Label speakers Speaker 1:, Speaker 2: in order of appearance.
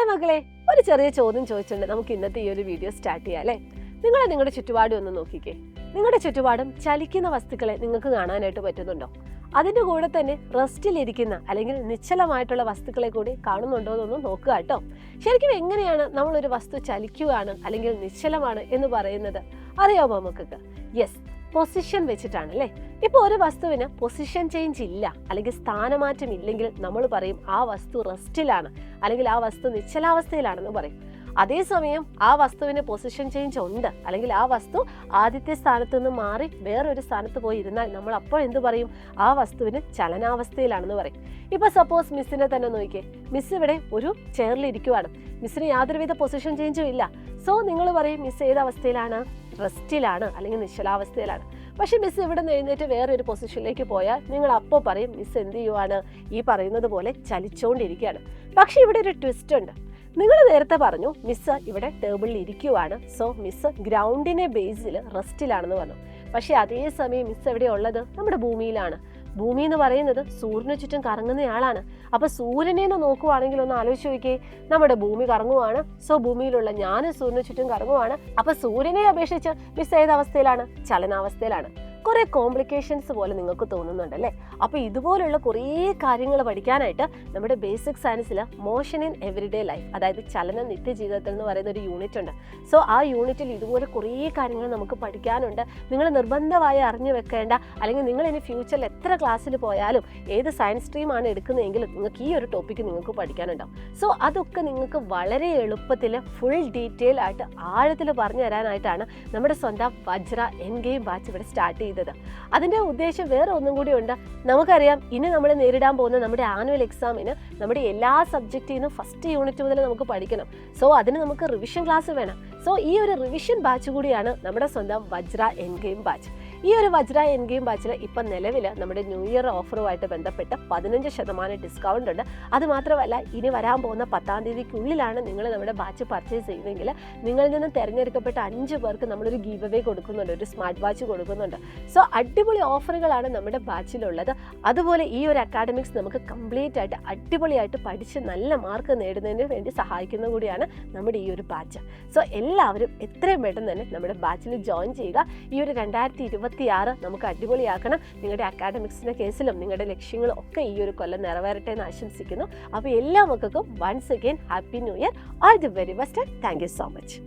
Speaker 1: മക്കളെ, ഒരു ചെറിയ ചോദ്യം ചോദിച്ചിട്ടുണ്ട്. നമുക്ക് ഇന്നത്തെ ഈ ഒരു വീഡിയോ സ്റ്റാർട്ട് ചെയ്യാം അല്ലേ? നിങ്ങളുടെ ചുറ്റുപാടും ഒന്ന് നോക്കിക്കേ. നിങ്ങളുടെ ചുറ്റുപാടും ചലിക്കുന്ന വസ്തുക്കളെ നിങ്ങൾക്ക് കാണാനായിട്ട് പറ്റുന്നുണ്ടോ? അതിൻ്റെ കൂടെ തന്നെ റെസ്റ്റിലിരിക്കുന്ന അല്ലെങ്കിൽ നിശ്ചലമായിട്ടുള്ള വസ്തുക്കളെ കൂടി കാണുന്നുണ്ടോ എന്നൊന്ന് നോക്കുക കേട്ടോ. ശരിക്കും എങ്ങനെയാണ് നമ്മളൊരു വസ്തു ചലിക്കുകയാണ് അല്ലെങ്കിൽ നിശ്ചലമാണ് എന്ന് പറയുന്നത് അറിയാമോ നമുക്കൊക്കെ? യെസ്, പൊസിഷൻ വെച്ചിട്ടാണ് അല്ലേ? ഇപ്പോൾ ഒരു വസ്തുവിന് പൊസിഷൻ ചേഞ്ച് ഇല്ല അല്ലെങ്കിൽ സ്ഥാനമാറ്റം ഇല്ലെങ്കിൽ നമ്മൾ പറയും ആ വസ്തു റെസ്റ്റിലാണ് അല്ലെങ്കിൽ ആ വസ്തു നിശ്ചലാവസ്ഥയിലാണെന്ന് പറയും. അതേസമയം ആ വസ്തുവിന് പൊസിഷൻ ചേഞ്ച് ഉണ്ട് അല്ലെങ്കിൽ ആ വസ്തു ആദ്യത്തെ സ്ഥാനത്ത് നിന്ന് മാറി വേറൊരു സ്ഥാനത്ത് പോയി ഇരുന്നാൽ നമ്മൾ അപ്പോൾ എന്ത് പറയും? ആ വസ്തുവിന് ചലനാവസ്ഥയിലാണെന്ന് പറയും. ഇപ്പോൾ സപ്പോസ് മിസ്സിനെ തന്നെ നോക്കിയേ. മിസ് ഇവിടെ ഒരു ചെയറിലിരിക്കുവാണ്. മിസ്സിന് യാതൊരുവിധ പൊസിഷൻ ചേഞ്ചും ഇല്ല. സോ നിങ്ങൾ പറയും മിസ് ഏത് അവസ്ഥയിലാണ്? റെസ്റ്റിലാണ് അല്ലെങ്കിൽ നിശ്ചലാവസ്ഥയിലാണ്. പക്ഷെ മിസ് ഇവിടെ നിന്ന് എഴുന്നേറ്റ് വേറൊരു പൊസിഷനിലേക്ക് പോയാൽ നിങ്ങൾ അപ്പോൾ പറയും മിസ് എന്ത് ചെയ്യുവാണ്? ഈ പറയുന്നത് പോലെ ചലിച്ചുകൊണ്ടിരിക്കുകയാണ്. പക്ഷെ ഇവിടെ ഒരു ട്വിസ്റ്റ് ഉണ്ട്. നിങ്ങൾ നേരത്തെ പറഞ്ഞു മിസ് ഇവിടെ ടേബിളിൽ ഇരിക്കുവാണ്, സോ മിസ് ഗ്രൗണ്ടിനെ ബേസിൽ റെസ്റ്റിലാണെന്ന് പറഞ്ഞു. പക്ഷേ അതേസമയം മിസ് എവിടെയുള്ളത്? നമ്മുടെ ഭൂമിയിലാണ്. ഭൂമി എന്ന് പറയുന്നത് സൂര്യന് ചുറ്റും കറങ്ങുന്നയാളാണ്. അപ്പോൾ സൂര്യനെ ഒന്ന് നോക്കുവാണെങ്കിൽ ഒന്ന് ആലോചിച്ച് നോക്കിയേ. നമ്മുടെ ഭൂമി കറങ്ങുവാണ്, സോ ഭൂമിയിലുള്ള ഞാനും സൂര്യന് ചുറ്റും കറങ്ങുവാണ്. അപ്പോൾ സൂര്യനെ അപേക്ഷിച്ച് മിസ് ഏത് അവസ്ഥയിലാണ്? ചലനാവസ്ഥയിലാണ്. കുറേ കോംപ്ലിക്കേഷൻസ് പോലെ നിങ്ങൾക്ക് തോന്നുന്നുണ്ടല്ലേ? അപ്പോൾ ഇതുപോലുള്ള കുറേ കാര്യങ്ങൾ പഠിക്കാനായിട്ട് നമ്മുടെ ബേസിക് സയൻസിൽ മോഷൻ ഇൻ എവറിഡേ ലൈഫ്, അതായത് ചലന നിത്യജീവിതത്തിൽ എന്ന് പറയുന്ന ഒരു യൂണിറ്റ് ഉണ്ട്. സോ ആ യൂണിറ്റിൽ ഇതുപോലെ കുറേ കാര്യങ്ങൾ നമുക്ക് പഠിക്കാനുണ്ട്. നിങ്ങൾ നിർബന്ധമായി അറിഞ്ഞു വെക്കേണ്ട, അല്ലെങ്കിൽ നിങ്ങൾ ഇനി ഫ്യൂച്ചറിൽ എത്ര ക്ലാസ്സിൽ പോയാലും ഏത് സയൻസ് സ്ട്രീമാണ് എടുക്കുന്നതെങ്കിലും നിങ്ങൾക്ക് ഈ ഒരു ടോപ്പിക്ക് നിങ്ങൾക്ക് പഠിക്കാനുണ്ടാവും. സോ അതൊക്കെ നിങ്ങൾക്ക് വളരെ എളുപ്പത്തിൽ ഫുൾ ഡീറ്റെയിൽ ആയിട്ട് ആഴത്തിൽ പറഞ്ഞു തരാനായിട്ടാണ് നമ്മുടെ സ്വന്തം വജ്ര എൻ ഗെയിം ബാച്ച് ഇവിടെ സ്റ്റാർട്ട് ചെയ്തത്. അതിൻ്റെ ഉദ്ദേശം വേറെ ഒന്നും കൂടി ഉണ്ട്. നമുക്കറിയാം ഇനി നമ്മൾ നേരിടാൻ പോകുന്ന നമ്മുടെ ആനുവൽ എക്സാമിന് നമ്മുടെ എല്ലാ സബ്ജക്റ്റിൽ നിന്നും ഫസ്റ്റ് യൂണിറ്റ് മുതൽ നമുക്ക് പഠിക്കണം. സോ അതിന് നമുക്ക് റിവിഷൻ ക്ലാസ് വേണം. സോ ഈ ഒരു റിവിഷൻ ബാച്ച് കൂടിയാണ് നമ്മുടെ സ്വന്തം വജ്ര എൻ ഗെയിം ബാച്ച്. ഈ ഒരു വജ്ര എൻ ഗെയിം ബാച്ചിൽ ഇപ്പം നിലവിൽ നമ്മുടെ ന്യൂ ഇയർ ഓഫറുമായിട്ട് ബന്ധപ്പെട്ട് 15% ഡിസ്കൗണ്ട് ഉണ്ട്. അതുമാത്രമല്ല ഇനി വരാൻ പോകുന്ന 10-ാം തീയതിക്കുള്ളിലാണ് നിങ്ങൾ നമ്മുടെ ബാച്ച് പർച്ചേസ് ചെയ്യുന്നതെങ്കിൽ നിങ്ങളിൽ നിന്ന് തിരഞ്ഞെടുക്കപ്പെട്ട 5 പേർക്ക് നമ്മളൊരു ഗീവ് അവേ കൊടുക്കുന്നുണ്ട്, ഒരു സ്മാർട്ട് വാച്ച് കൊടുക്കുന്നുണ്ട്. സോ അടിപൊളി ഓഫറുകളാണ് നമ്മുടെ ബാച്ചിലുള്ളത്. അതുപോലെ ഈ ഒരു അക്കാഡമിക്സ് നമുക്ക് കംപ്ലീറ്റ് ആയിട്ട് അടിപൊളിയായിട്ട് പഠിച്ച് നല്ല മാർക്ക് നേടുന്നതിന് വേണ്ടി സഹായിക്കുന്ന കൂടിയാണ് നമ്മുടെ ഈ ഒരു ബാച്ച്. സോ എല്ലാവരും എത്രയും പെട്ടെന്ന് തന്നെ നമ്മുടെ ബാച്ചിൽ ജോയിൻ ചെയ്യുക. ഈ ഒരു 2026 നമുക്ക് അടിപൊളിയാക്കണം. നിങ്ങളുടെ അക്കാഡമിക്സിൻ്റെ കേസിലും നിങ്ങളുടെ ലക്ഷ്യങ്ങളും ഒക്കെ ഈ ഒരു കൊല്ലം നിറവേറട്ടെ എന്ന് ആശംസിക്കുന്നു. അപ്പോൾ എല്ലാ മക്കൾക്കും once again happy new year. All the very best. Thank you so much.